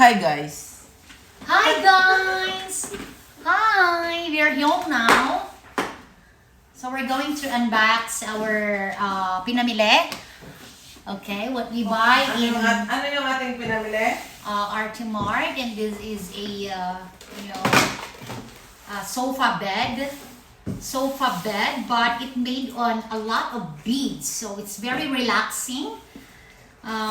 Hi guys. Hi guys! Hi! We're home now. So we're going to unbox our pinamili. Okay, what we buy in Ano yung ating pinamili? RT Mart, and this is a sofa bed, but it made on a lot of beads, so it's very relaxing.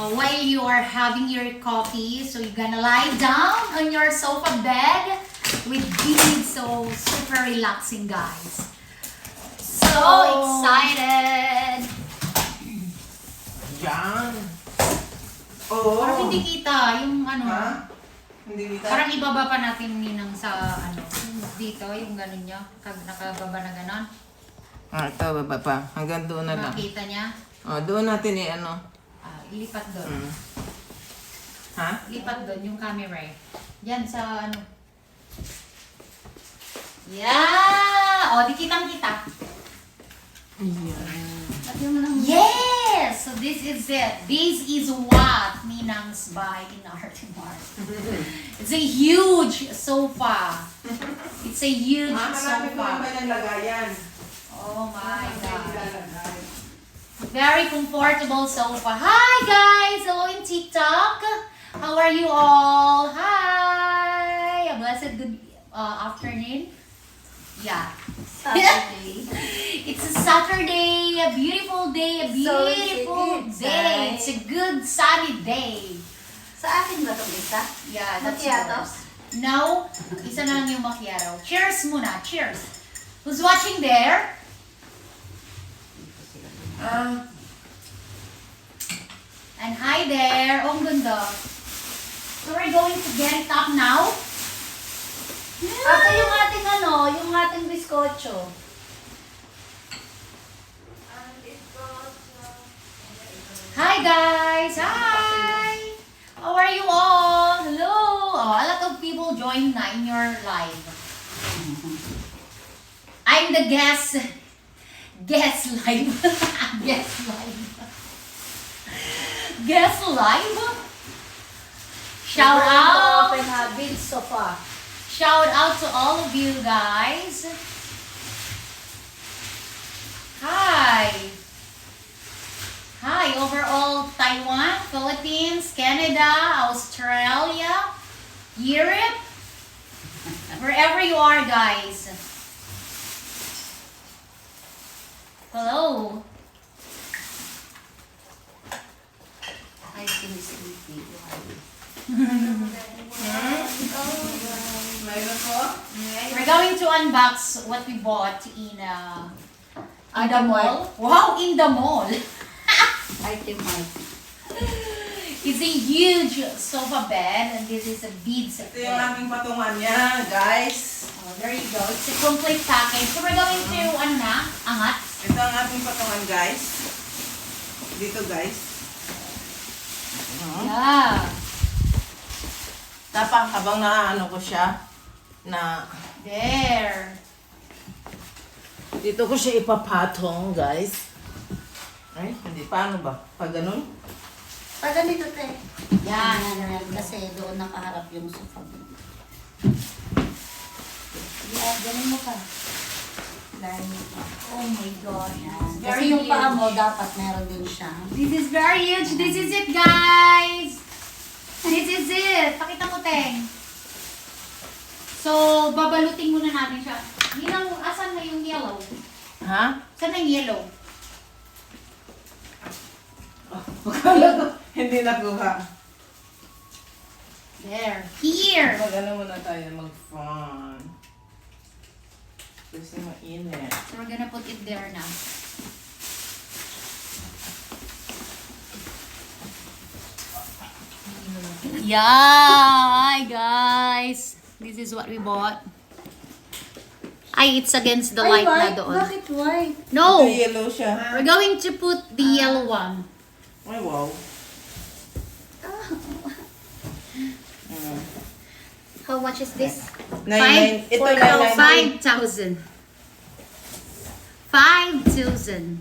While you are having your coffee, so you're gonna lie down on your sofa bed with beads, so super relaxing, guys. So excited! Yan. Oo. Parang hindi kita yung ano. Ha? Hindi kita? Parang ibaba pa natin ninang sa ano dito, yung ganun niya, nakababa na ganon. Ito, baba pa. Hanggang doon na lang. Makita niya. Doon natin i-ano. Ilipat doon. Ha? Lipat doon yung camera eh. Yan sa ano. Yeah! O, di kitang-kita. Ayan. Yes! So this is it. This is what Ninang's buy in RT Mart. It's a huge sofa. It's a huge Hanapin ko yung sofa. kanyang lagayan. Oh my God. Ilalagay. Very comfortable sofa. Hi guys! Hello in TikTok. How are you all? Hi! A blessed good afternoon. Yeah. Saturday. It's a Saturday, a beautiful day, a beautiful So, day. it's It's a good sunny day. Sa akin ba itong isa? Yeah, that's Macchiato? yours. No, isa na lang yung macchiato. Cheers muna, cheers. Who's watching there? And hi there. Oh, ang ganda. So we're going to get it up now. Ate, yung ating yung ating biskotso. Hi guys. Hi. How are you all? Hello. Oh, a lot of people joined na in your live. I'm the guest. Guest live. Guest live. Guest live. Shout out. Open habit sofa. Shout out to all of you guys. Hi. Hi, overall Taiwan, Philippines, Canada, Australia, Europe, wherever you are, guys. Hello. I think sleepy. Mayroon ko? We're going to unbox what we bought in the mall. Wow, in the mall. Item Mart. It's a huge sofa bed, and this is a beads Ito yung bed. aming patungan niya, guys. Oh, there you go. It's a complete package. So we're going to, angat. Ito ang aming patungan, guys. Dito, guys. Yeah. Tapang habang naano ko siya, na There. dito ko siya ipapatong, guys. Ay, hindi. Paano ba? Pag ganun? Pag ganito, te. Yan. Yan. Kasi doon nakaharap yung sofa. Yeah, ganun mo pa. Oh my God. Yan. Very Kasi yung paa huge. mo, dapat meron din siya. This is very huge. This is it, guys. This is it. Pakita mo, Teng. So, babalutin muna natin siya. Asan na yung yellow? Ha? Saan na yung yellow? Hindi nakuha. There. Here. Mag-ano muna tayo, mag-fun. Kasi mainit. So, we're gonna put it there now. Yeah, hi guys. This is what we bought. Ay, it's against the light na doon. Bakit white? No, Ito yellow siya. we're going to put the yellow one. Ay, wow. How much is this? Ito, 5,000. 5,000.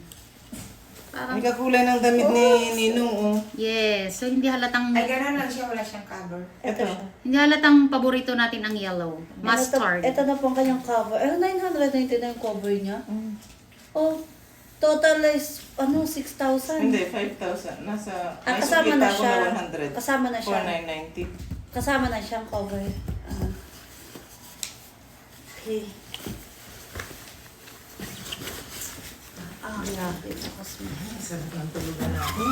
May kakulay ng damit ni Ninong, oh. Yes. So, hindi halatang Ay, gano'n lang siya. Wala siyang cover. Ito siya. hindi halatang paborito natin ang yellow. Mustard. Ito na po ang kanyang cover. 999 yung cover niya. Oh, total is, 6,000. Hindi, 5,000. Nasa, may Kasama sulit na ako siya. na 100. Kasama na siya. 4,990. Kasama na siyang cover. Okay. Grabe. Lakas mo. Ang sarap ng tulugan natin.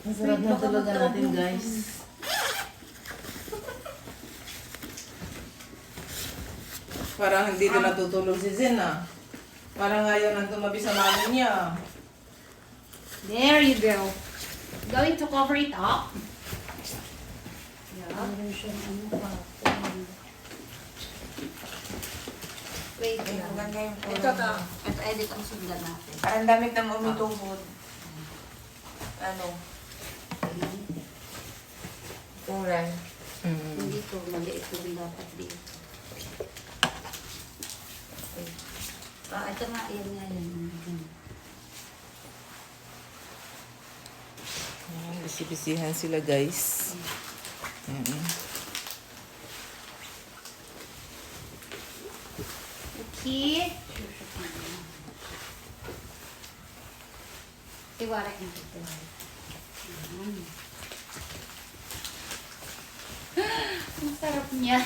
Ang sarap ng tulugan natin, guys. Parang hindi na natutulog si Zen, ah. Parang ayaw nang tumabi sa mami niya. There you go. Going to cover it up. Meron siyang Wait Ay, lang. ang ganda yung kulay. Ito ka. Ito edit ang sundan natin. Parang damit ng umitubod. Ano? Kulay. Hindi to. Maliit yung dapat dito. Okay. Ito nga. Yan nga yan. Ayan, bisi-bisihan sila, guys. Ayan. Okay. Tiwala niya. Tiwala. Ang sarap niya.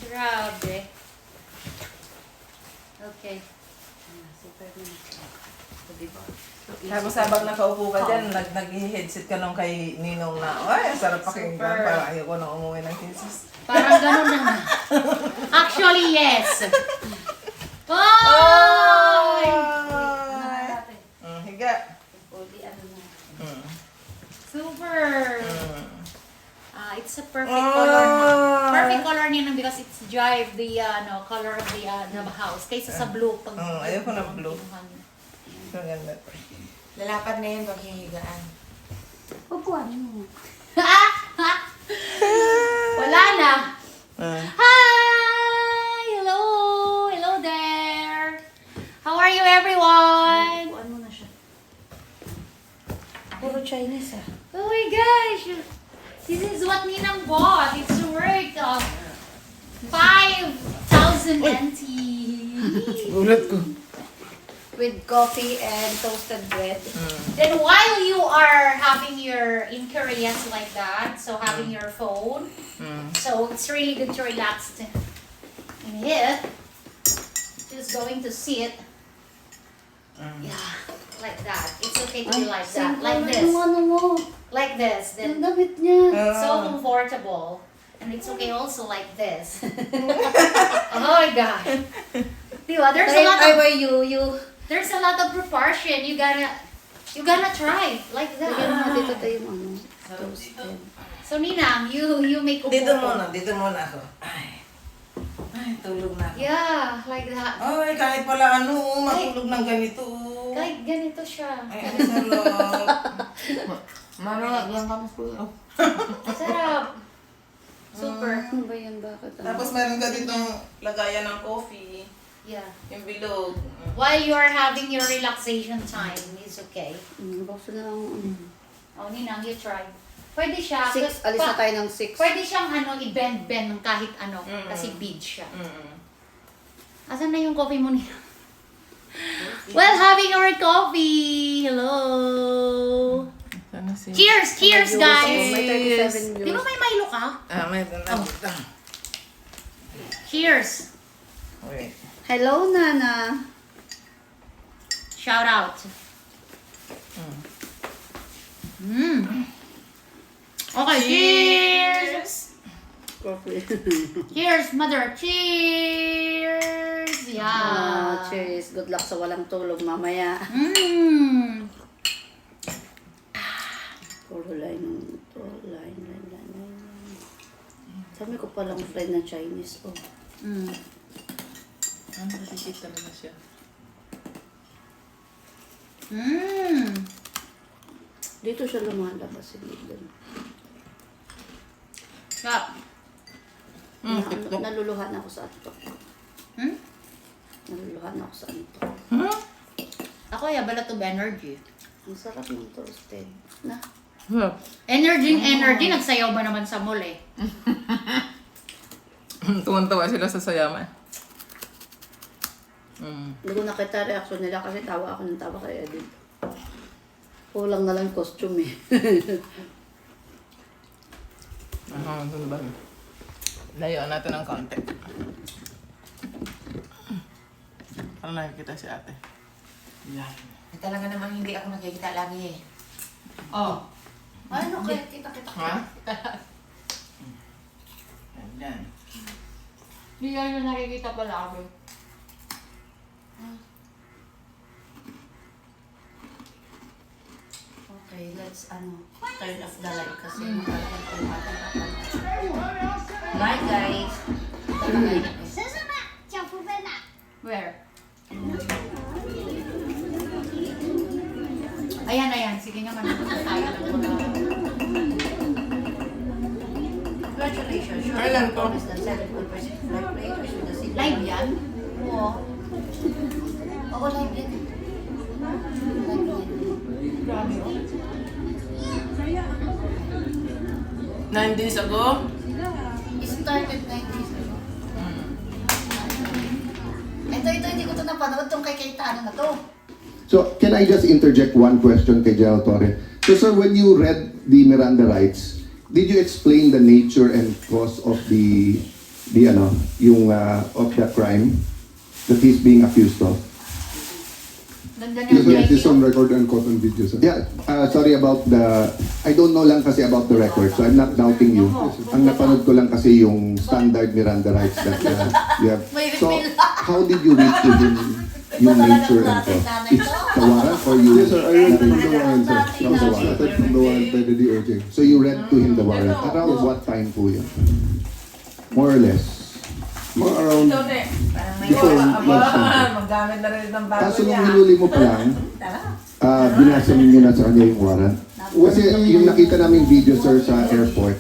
Grabe. Okay. Super na. Diba? Tapos habang nakaupo ka dyan, nag-headset ka nung kay Ninong na, ay, ang sarap pakinggan. Super. Parang ayaw ko nang umuwi ng thesis. Parang ganun na nga. Actually, yes. Oh! Higa. Uli ano na. Super. It's a perfect Ah. color. Perfect color niya nang because it's drive the color of the house kaysa sa blue pag Ayaw ko na blue. Ang ganda. Lalapad na yun pag hihigaan. Upuan mo. Wala na. Ah. Hi! Hello! Hello there! How are you everyone? Upuan mo na siya. Puro Chinese ah. Oh my gosh! This is what Ninang bought. It's worth 5,000 NT. Ulat ko. With coffee and toasted bread. Then while you are having your inquiries like that, so having your phone, so it's really good to relax in here. Just going to sit. Yeah, like that. It's okay to be like that. Like this. Yung ano mo. Like this. Yung Then damit niya. so comfortable. And it's okay also like this. Oh my God. Diba? There's a lot of proportion. You gotta try like Lagyan mo that. dito tayo yung ano. Toasted. So Ninang, you make Dito upo. muna ako. Ay, tulog na ako. Yeah, like that. Ay, kahit pala matulog ng ganito. Kahit ganito siya. Ay, ang sarap. Mamaya, diyan kami school. Sarap. Super. Ano ba yan? Bakit? Tapos meron ka ditong lagayan ng coffee. Yeah. Yung bilog. While you are having your relaxation time, it's okay. Buksan na lang. Oh, Ninang, you try. Pwede siya. 6. Alis na tayo ng 6. Pwede siyang i-bend-bend ng kahit ano. Kasi bead siya. Asan na yung coffee mo, Ninang? Well, having our coffee. Hello. Sana si... Cheers! Cheers, guys! May 37 Di ba views. may Milo ka? may na. Cheers! Wait. Hello, Nana. Shout out. Okay, cheers! Coffee. Cheers, mother! Cheers! Yeah! Cheers. Good luck sa walang tulog mamaya. Mmm! Puro line. Sabi ko palang friend na Chinese. Oh. Nakikita talaga siya. Dito siya lumalabas. Hindi doon. Stop. Naluluhan ako sa antok. Hmm? Naluluhan ako sa antok. Ako, yabalat of energy. Ang sarap ng toasted. Na. Energy, nagsayaw ba naman sa mall eh? Tuwan-tawa sila sa sayaman. Hindi ko nakita reaction nila kasi tawa ako ng tawa kay Edwin. Kulang na lang costume eh. Sundan. Layuan natin ng konti. Para nakikita si ate. Yan. Talaga namang hindi ako nakikita lagi eh. Oh. Ano kaya kita-kita? Ha? Yan. Hindi yan yung nakikita pala ako. Okay, let's turn off the light kasi makalakad ko yung ating kapal. Bye guys! Ito na kayo. Where? Ayan. Sige nga, manood tayo ng mga... Congratulations! Sure, Kailan to? is the 7% live players with the city. Live yan? Oo. Oo, live yan. Live yan. Grabe oh. 9 days ago? It started 9 days ago. Ito, hindi ko ito napanood tong kay Cayetano na to. So, can I just interject one question kay General Torre? So, sir, when you read the Miranda rights, did you explain the nature and cause of the crime that he's being accused of? Nandyan Yes, yung sir. It is video. on record and caught on video, sir. Yeah, sorry about I don't know lang kasi about the record, so I'm not doubting you. Ang napanood ko lang kasi yung standard Miranda rights that you have. So, how did you read to him yung nature and cause? It's the warrant or you? Yes, sir. I read from the warrant, sir. From the warrant. Started from the warrant by the DOJ. So you read to him the warrant. Around what time po yun? More or less. Mga around, Ito, te. Parang may Before Maggamit na rin ng bago Kaso nung niya. hinuli mo pa lang, binasa ninyo na sa kanya yung warrant. Kasi yung nakita namin video, sir, sa airport,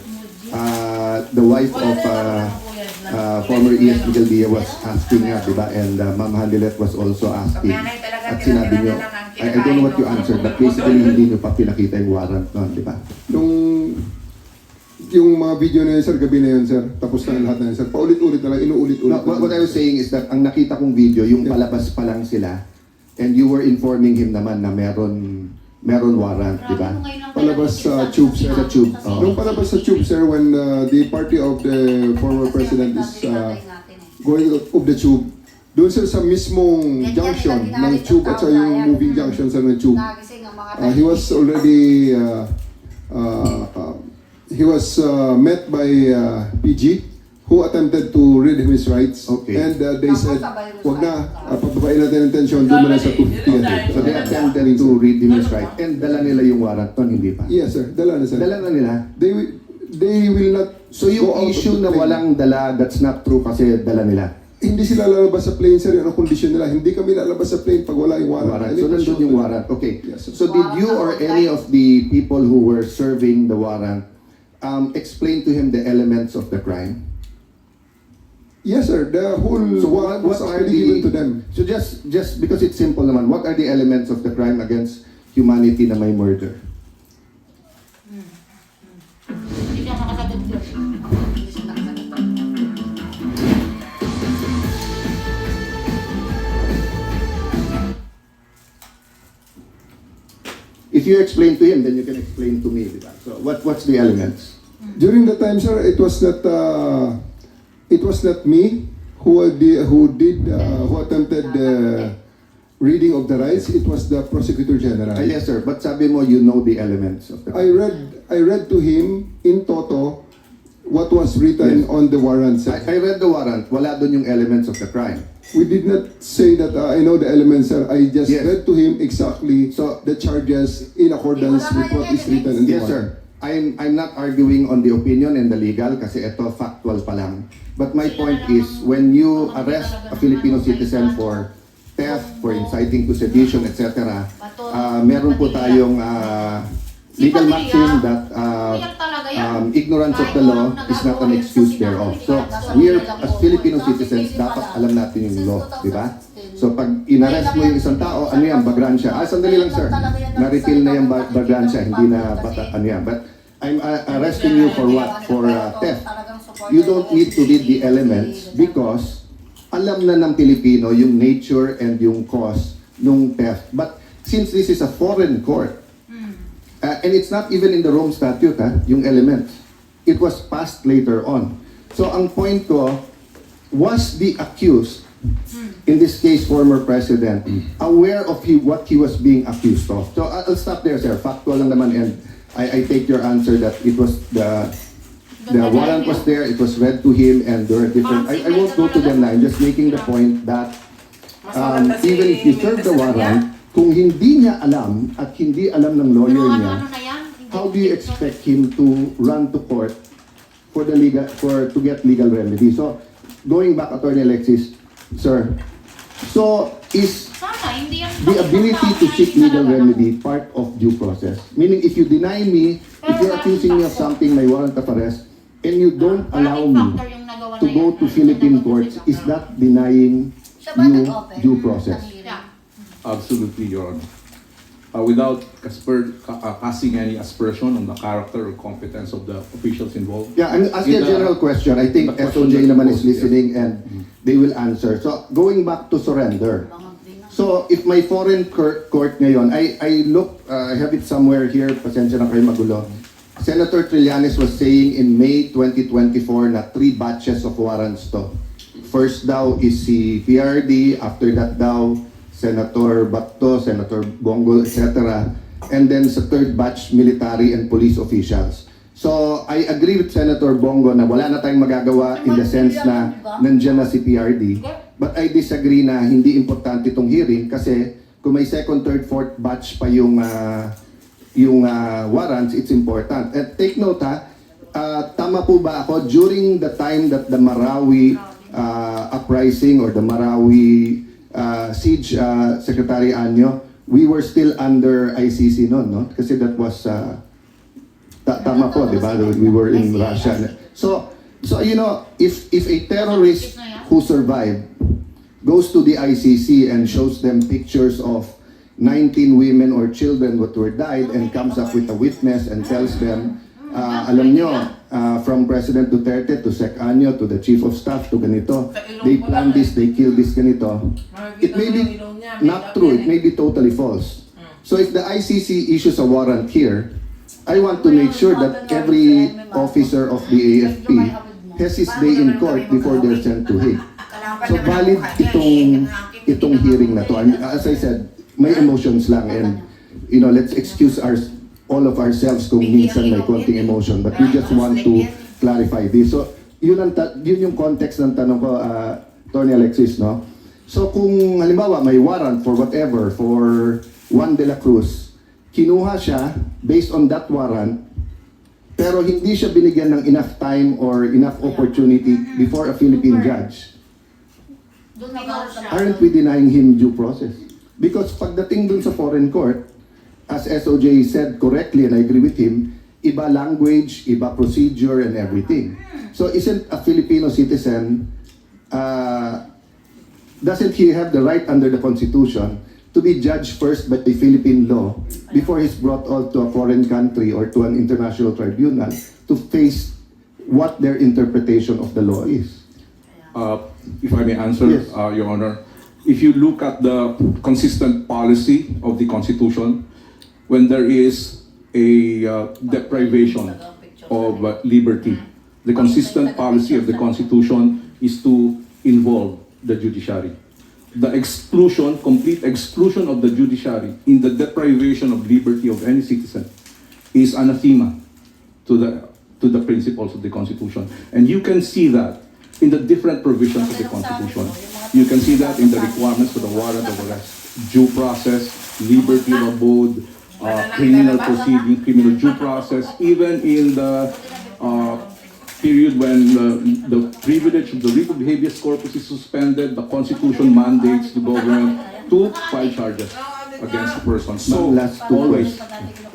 the wife of former ES Miguel Dia was asking nga, di ba? And Ma'am Halilet was also asking. Pag nanay talaga, At sinabi nyo, pinatira na lang ang I don't know what you answered, but basically hindi nyo pa pinakita yung warrant noon, di ba? yung mga video na yun, sir, gabi na yun, sir. Tapos na lahat na yun, sir. Paulit-ulit na lang, inuulit-ulit. No, what I was saying is that ang nakita kong video, yung palabas pa lang sila, and you were informing him naman na meron warrant, di ba? Palabas sa tube, sir. Sa tube, oh. Nung palabas sa tube, sir, when the party of the former president is going out of the tube, doon sir sa mismong junction ng tube at sa yung moving junction sa ng tube, he was already met by PG who attempted to read him his rights. Okay. And they said, wag na, pababain natin ang tension, doon mo na sa 250. So they attempted to read him his right, and dala nila yung warrant noon, hindi pa? Yes, sir. Dala na, sir. Dala na nila? They will not. So yung go out of issue the na plane. walang dala, that's not true kasi dala nila. Hindi sila lalabas sa plane, sir. Ano condition nila? Hindi kami lalabas sa plane pag wala yung warrant. Warrant. So nandun yung warrant. Okay. Yes, sir. So did you or any of the people who were serving the warrant explain to him the elements of the crime? Yes, sir. The whole So warrant was are already given to them. So just because it's simple naman, what are the elements of the crime against humanity na may murder? Hindi siya nakasagot yun. Hindi siya nakasagot. If you explain to him, then you can explain to me. Diba? So what's the elements? During the time, sir, it was not me who attempted the reading of the rights. It was the prosecutor general. Yes, sir. But sabi mo, you know the elements of the crime. I read to him in toto what was written Yes. on the warrant, sir. I read the warrant. Wala dun yung elements of the crime. We did not say that I know the elements, sir. I just Yes. read to him exactly So- the charges in accordance with what is written in the Yes, warrant. sir. I'm not arguing on the opinion and the legal kasi ito factual pa lang. But my point is, when you arrest a Filipino citizen for theft, for inciting to sedition, etc., meron po tayong legal Si maxim Padilla, that umiyak talaga yan. ignorance of the law is not an excuse thereof. So, we're, as Filipino citizens, dapat alam natin yung law, di ba? So, pag inarrest mo yung isang tao, ano yan, bagransya. Sandali lang, sir. Na-repeal na yung bagransya, hindi na bata, ano yan. But, I'm arresting you for what? For theft. You don't need to read the elements because alam na ng Pilipino yung nature and yung cause nung theft. But since this is a foreign court, and it's not even in the Rome Statute, yung elements. It was passed later on. So ang point ko, was the accused, in this case former president, aware of what he was being accused of? So I'll stop there, sir. Factual lang naman, and I take your answer that it was the warrant was there, it was read to him, and there are different. I won't go to them now. I'm just making the point that even if you serve the warrant, kung hindi niya alam at hindi alam ng lawyer Pero niya, ano na yan? how do you expect him to run to court for the legal to get legal remedy? So going back, Attorney Alexis, sir, so is Sana, hindi yan. the ability to seek legal remedy part of due process? Meaning, if you deny me, if you're accusing me of something, may warrant of arrest, and you don't allow me to go to Philippine courts, is that denying you due process? Yeah. Absolutely, Your Honor. Without casting any aspersion on the character or competence of the officials involved. Yeah, I'm asking a general question. I think the question SOJ that naman you is posed, listening and they will answer. So, going back to surrender. So, if my foreign court ngayon, I look, I have it somewhere here, pasensya na kayo magulo. Senator Trillanes was saying in May 2024 na 3 batches of warrants to. First daw is si PRD, after that daw, Senator Bato, Senator Bongo, etc. And then sa third batch, military and police officials. So, I agree with Senator Bongo na wala na tayong magagawa in the sense na nandyan na si PRD. But I disagree na hindi importante itong hearing kasi kung may second, third, fourth batch pa yung warrants, it's important. And take note tama po ba ako, during the time that the Marawi uprising or the Marawi siege, Secretary Anyo, we were still under ICC noon, no? Kasi that was, tama po, di ba? We were in Russia. So you know, if a terrorist who survived goes to the ICC and shows them pictures of 19 women or children that were died and comes up with a witness and tells them, alam nyo, from President Duterte to Sec Anyo to the Chief of Staff to ganito, they planned this, they killed this ganito. It may be not true, it may be totally false. So if the ICC issues a warrant here, I want to make sure that every officer of the AFP has his day in court before they're sent to Hague. So valid itong hearing na to. As I said, may emotions lang, and you know, let's excuse all of ourselves kung minsan may konting emotion, but we just want to clarify this. So yun yung context ng tanong ko, Tony Alexis, no? So kung halimbawa may warrant for whatever for Juan de la Cruz, kinuha siya based on that warrant, pero hindi siya binigyan ng enough time or enough opportunity before a Philippine judge, aren't we denying him due process? Because pagdating dun sa foreign court, as SOJ said correctly, and I agree with him, iba language, iba procedure, and everything. So isn't a Filipino citizen, doesn't he have the right under the Constitution to be judged first by the Philippine law before he's brought out to a foreign country or to an international tribunal to face what their interpretation of the law is? If I may answer, Yes. Your Honor, if you look at the consistent policy of the Constitution, when there is a deprivation of liberty, the consistent policy of the Constitution is to involve the judiciary. The exclusion, complete exclusion of the judiciary in the deprivation of liberty of any citizen is anathema to the principles of the Constitution. And you can see that in the different provisions of the Constitution. You can see that in the requirements for the warrant of arrest, due process, liberty of abode, criminal proceeding, criminal due process, even in the period when the privilege of the writ of habeas corpus is suspended, the Constitution mandates the government to file charges. against persons. So, So, last two always.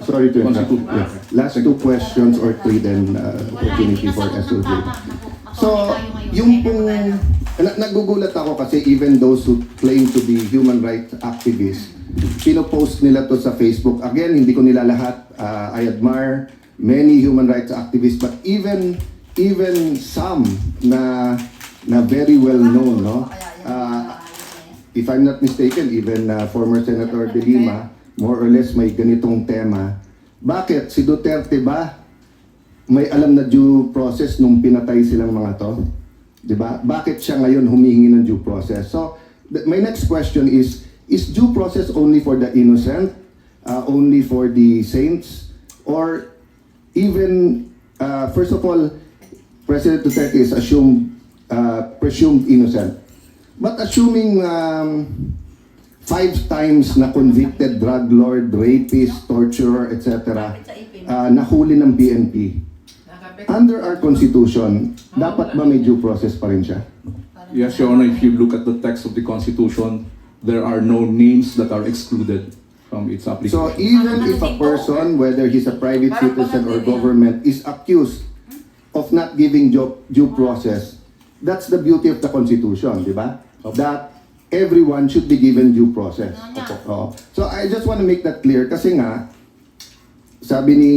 Sorry to interrupt. Constitution. Yeah. Last two questions or three then opportunity for SOJ. So, yung pong, nagugulat ako kasi even those who claim to be human rights activists, pinopost nila to sa Facebook. Again, hindi ko nila lahat. I admire many human rights activists, but even some na very well known, no? If I'm not mistaken, even former Senator De Lima, more or less may ganitong tema. Bakit? Si Duterte ba may alam na due process nung pinatay silang mga to? Diba? Bakit siya ngayon humihingi ng due process? So, my next question is due process only for the innocent? Only for the saints? Or even, first of all, President Duterte is presumed innocent. But assuming 5 times na convicted drug lord, rapist, torturer, etc., nahuli ng PNP, under our Constitution, dapat ba may due process pa rin siya? Yes, Your Honor, if you look at the text of the Constitution, there are no names that are excluded from its application. So even if a person, whether he's a private citizen or government, is accused of not giving due process, that's the beauty of the Constitution, di ba? That everyone should be given due process. Oh. So I just want to make that clear kasi nga, sabi ni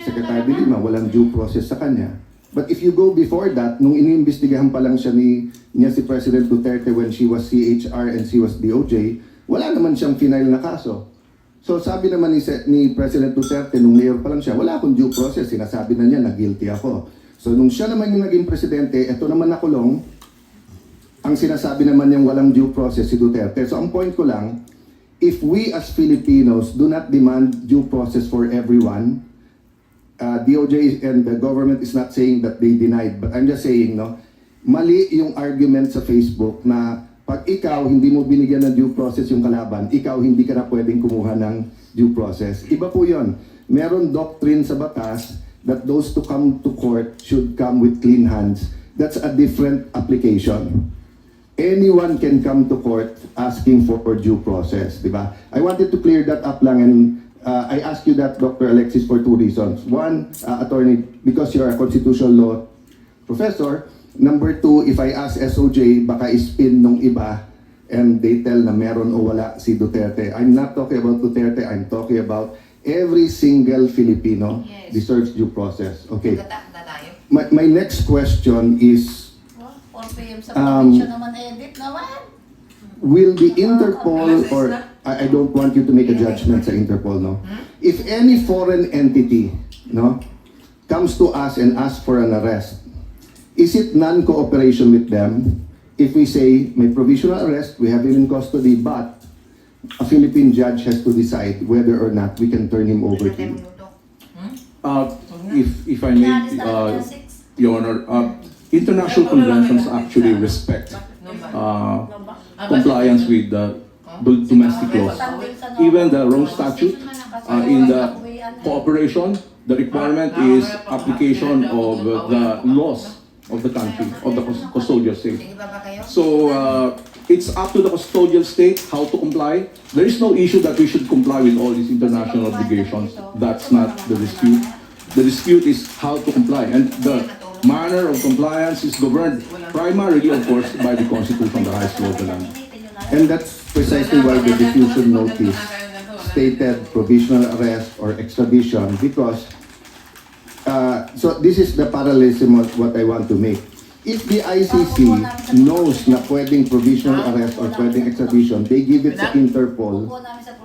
Secretary De Lima, walang due process sa kanya. But if you go before that, nung iniimbestigahan pa lang niya si President Duterte when she was CHR and she was DOJ, wala naman siyang final na kaso. So sabi naman ni President Duterte, nung mayor pa lang siya, wala akong due process. Sinasabi na niya na guilty ako. So nung siya naman yung naging presidente, eto naman nakulong, ang sinasabi naman niyang walang due process si Duterte. So ang point ko lang, if we as Filipinos do not demand due process for everyone, DOJ and the government is not saying that they denied, but I'm just saying, no, mali yung argument sa Facebook na pag ikaw hindi mo binigyan ng due process yung kalaban, ikaw hindi ka na pwedeng kumuha ng due process. Iba po yun. Meron doctrine sa batas that those to come to court should come with clean hands. That's a different application. Anyone can come to court asking for due process, di ba? I wanted to clear that up lang, and I ask you that, Dr. Alexis, for 2 reasons. One, attorney, because you're a constitutional law professor. Number 2, if I ask SOJ, baka ispin nung iba and they tell na meron o wala si Duterte. I'm not talking about Duterte, I'm talking about every single Filipino deserves due process. Okay. My next question is, 4 p.m. sa probinsya naman, edit naman. will the Interpol, or I don't want you to make a judgment sa Interpol, no? If any foreign entity, no, comes to us and asks for an arrest, is it non-cooperation with them if we say may provisional arrest, we have him in custody, but a Philippine judge has to decide whether or not we can turn him over to you? If I may, Your Honor, international conventions actually respect compliance with the domestic laws. Even the Rome Statute, in the cooperation, the requirement is application of the laws of the country, of the custodial state. So it's up to the custodial state how to comply. There is no issue that we should comply with all these international obligations. That's not the dispute. The dispute is how to comply, and the manner of compliance is governed primarily, of course, by the Constitution, the highest law of the land. And that's precisely why the diffusion notice stated provisional arrest or extradition, because so this is the parallelism of what I want to make. If the ICC knows na pwedeng provisional arrest or pwedeng extradition, they give it sa Interpol,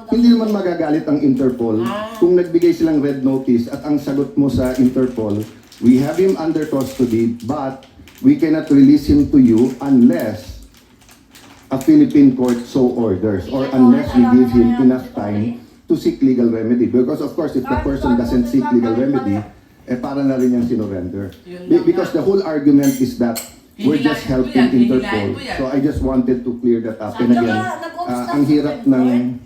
hindi naman magagalit ang Interpol kung nagbigay silang red notice at ang sagot mo sa Interpol, we have him under custody, but we cannot release him to you unless a Philippine court so orders, or unless we give him enough time to seek legal remedy. Because of course, if the person doesn't seek legal remedy, para na rin yung sinurrender. Because the whole argument is that we're just helping Interpol. So I just wanted to clear that up. And again, ang hirap ng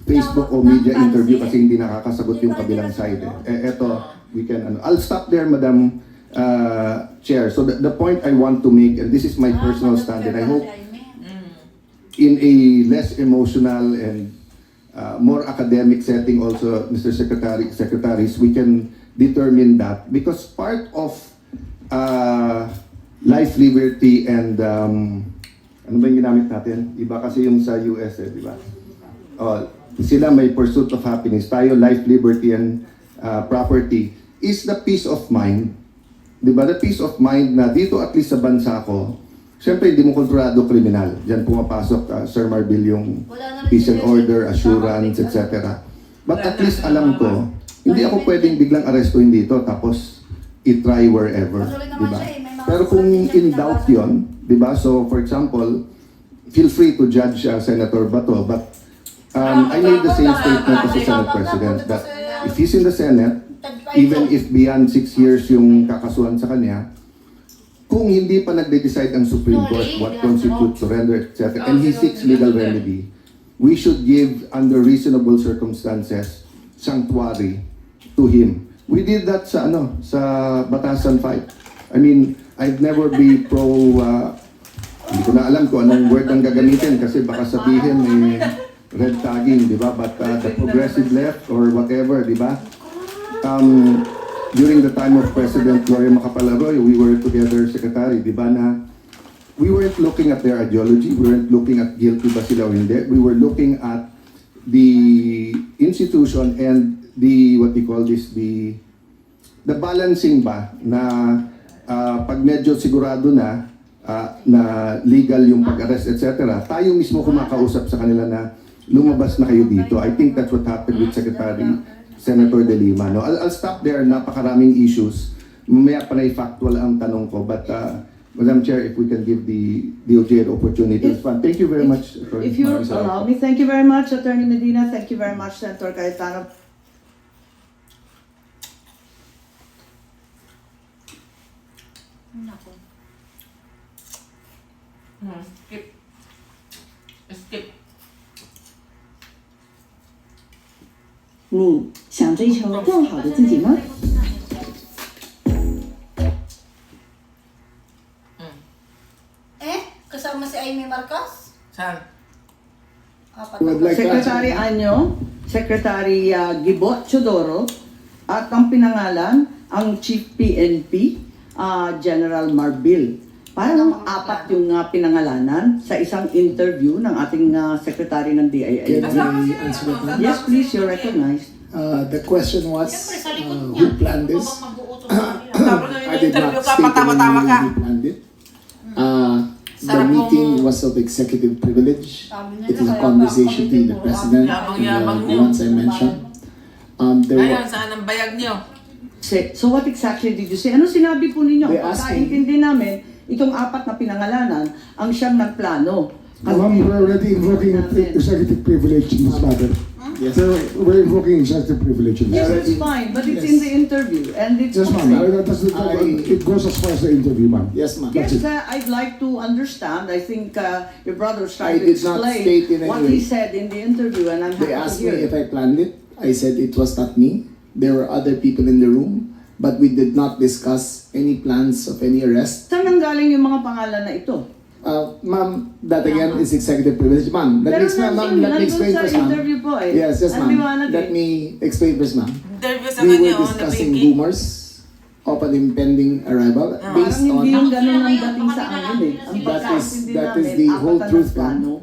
Facebook o media interview kasi hindi nakakasagot yung kabilang side. Eto, we can, I'll stop there, Madam Chair. So the point I want to make, and this is my personal stand, and I hope in a less emotional and more academic setting also, Mr. Secretaries, we can determine that because part of life, liberty, and ano ba yung ginamit natin? Iba kasi yung sa US di ba? Sila may pursuit of happiness. Tayo, life, liberty, and property is the peace of mind. Di ba? The peace of mind na dito at least sa bansa ko, siyempre hindi mo kontrolado kriminal. Diyan pumapasok, Sir Marbil, yung peace and order, assurance, etc. But at least alam ko, hindi ako pwedeng biglang arestuhin dito tapos i-try wherever. Di ba? Pero kung in doubt yun, di ba? So, for example, feel free to judge Senator Bato, but I made the same statement as the Senate President that if he's in the Senate, even if beyond 6 years yung kakasuhan sa kanya, kung hindi pa nagde-decide ang Supreme Court what constitutes surrender, etc., and he seeks legal remedy, we should give, under reasonable circumstances, sanctuary to him. We did that sa Batasan fight. I mean, I'd never be pro, hindi ko na alam kung anong word ang gagamitin kasi baka sabihin red tagging, di ba? But the progressive left or whatever, di ba? During the time of President Gloria Macapagal-Arroyo, we were together, Secretary, di ba, na we weren't looking at their ideology, we weren't looking at guilty ba sila o hindi, we were looking at the institution and the, what we call this, the balancing ba na pag medyo sigurado na legal yung pag-arrest, etc., tayo mismo kumakausap sa kanila na lumabas na kayo dito. I think that's what happened with Senator De Lima. No? I'll stop there. Napakaraming issues. Mamaya pa na factual ang tanong ko. But, Madam Chair, if we can give the DOJ an opportunity. Thank you very much. If you allow me, thank you very much, Attorney Medina. Thank you very much, Senator Cayetano. Skip. 你想追求更好的自己吗？ Kasama si Amy Marcos? Saan? Secretary Anyo, Secretary Gibot Chodoro, at ang pinangalan, ang Chief PNP, General Marbil. Parang apat yung pinangalanan sa isang interview ng ating Secretary ng DIA. Can I answer that? Yes, please, you're recognized. The question was, who planned this? I did not state when we planned it. The meeting was of executive privilege. It was a conversation between the President and the ones I mentioned. Ayun, saan ang bayag niyo? So what exactly did you say? Ano sinabi po ninyo? They asked me. Pagkaintindi namin, itong apat na pinangalanan, ang siyang nagplano. Ma'am, we're already invoking executive privilege in this matter. Yes. So we're invoking executive privilege in this Yes, matter. it's fine, but it's in the interview, and it's Yes, ma'am. It goes as far as the interview, ma'am. Yes, ma'am. Yes, I'd like to understand. I think your brother was trying I to did not explain state in any what way. he said in the interview, and I'm They happy to asked me hear if it. I planned it. I said it was not me. There were other people in the room, but we did not discuss any plans of any arrest. Saan nanggaling yung mga pangalan na ito? Ma'am, that again is executive privilege. Ma'am, let me explain, ma'am. Let me explain first, ma'am. interview po eh. Yes, yes, Ang ma'am. liwanag Let eh. me explain first, ma'am. Interview sa We kanya, were discussing rumors of an impending arrival Parang based hindi on yung ganun ang dating sa amin eh. Ang That is- pagkaintindi that is namin, the apat whole na truth, nagplano.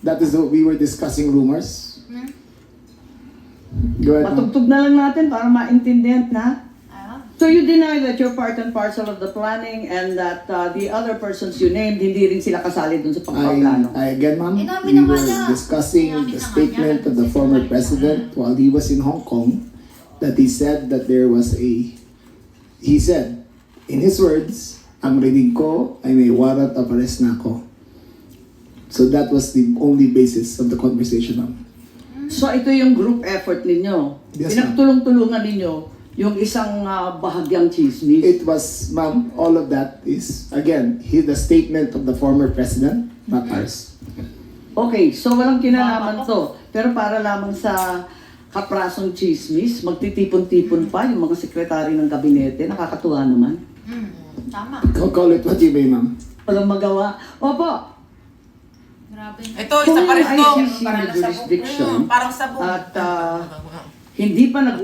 that is what we were discussing rumors. Go ahead, ma'am. Patugtog na lang natin para maintindihan na. So you deny that you're part and parcel of the planning and that the other persons you named, hindi rin sila kasali dun sa pagpaplano. Again, ma'am, Inamin we naman were niya. discussing Inamin the naman statement niya. of the former president while he was in Hong Kong, that he said that there was he said, in his words, ang rinig ko ay may warrant of arrest na ako. So that was the only basis of the conversation, ma'am. So ito yung group effort ninyo. Yes, ma'am. Pinagtulong-tulungan ninyo yung isang bahagyang chismis. It was, ma'am, all of that is, again, the statement of the former president, not ours. Okay, so walang kinalaman to. Pero para lamang sa kaprasong chismis, magtitipon-tipon pa yung mga sekretary ng kabinete. Nakakatuwa naman. Tama. Call it what you may, ma'am. Walang magawa. Opo, Grabe na. Ito, isa pa rin to. ICC jurisdiction Parang sabong. at hindi pa nag